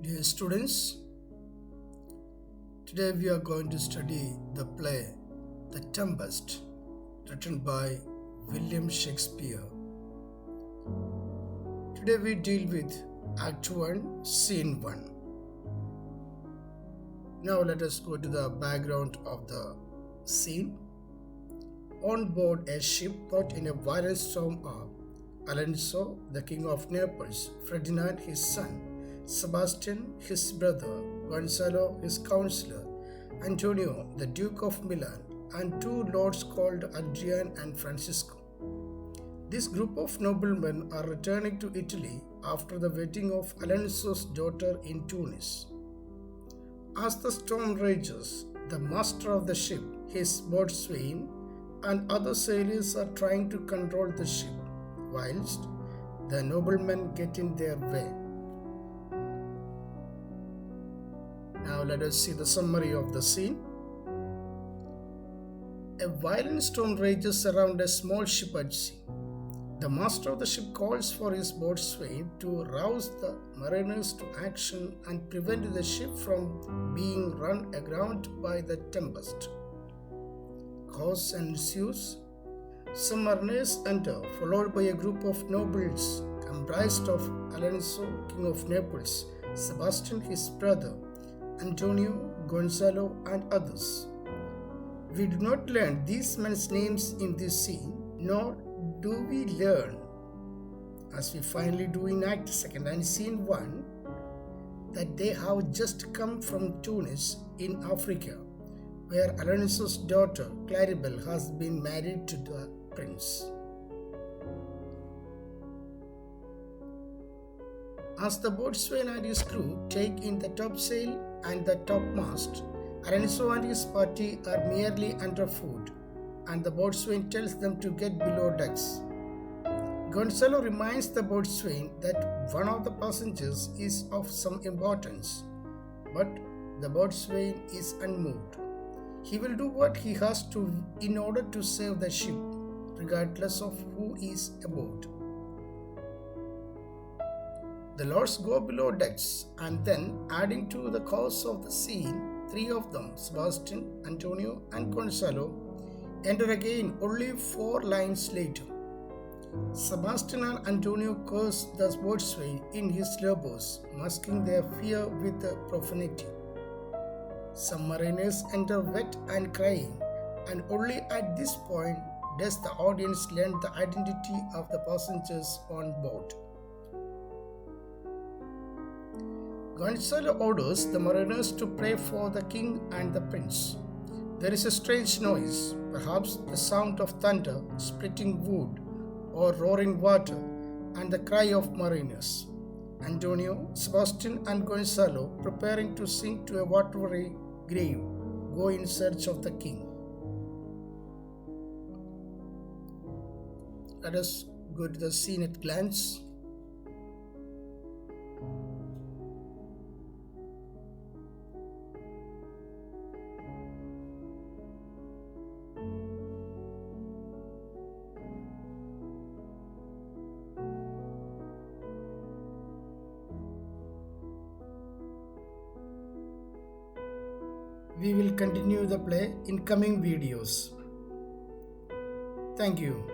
Dear students, today we are going to study the play The Tempest, written by William Shakespeare. Today we deal with Act 1, Scene 1. Now let us go to the background of the scene. On board a ship caught in a violent storm are Alonso, the King of Naples, Ferdinand, his son, Sebastian, his brother, Gonzalo, his counselor, Antonio, the Duke of Milan, and two lords called Adrian and Francisco. This group of noblemen are returning to Italy after the wedding of Alonso's daughter in Tunis. As the storm rages, the master of the ship, his boatswain, and other sailors are trying to control the ship, whilst the noblemen get in their way. Now let us see the summary of the scene. A violent storm rages around a small ship at sea. The master of the ship calls for his boatswain to rouse the mariners to action and prevent the ship from being run aground by the tempest. Chaos ensues. Some mariners enter, followed by a group of nobles comprised of Alonso, King of Naples, Sebastian, his brother, Antonio, Gonzalo, and others. We do not learn these men's names in this scene, nor do we learn, as we finally do in Act 2 and Scene 1, that they have just come from Tunis in Africa, where Alonso's daughter Claribel has been married to the prince. As the boatswain and his crew take in the topsail and the topmast, Alonso and his party are merely underfoot, and the boatswain tells them to get below decks. Gonzalo reminds the boatswain that one of the passengers is of some importance, but the boatswain is unmoved. He will do what he has to in order to save the ship, regardless of who is aboard. The lords go below decks, and then, adding to the chaos of the scene, three of them, Sebastian, Antonio, and Gonzalo, enter again only 4 lines later. Sebastian and Antonio curse the boatswain in his labors, masking their fear with profanity. Some mariners enter wet and crying, and only at this point does the audience learn the identity of the passengers on board. Gonzalo orders the mariners to pray for the king and the prince. There is a strange noise, perhaps the sound of thunder, splitting wood, or roaring water, and the cry of mariners. Antonio, Sebastian, and Gonzalo, preparing to sink to a watery grave, go in search of the king. Let us go to the scene at glance. We will continue the play in coming videos. Thank you.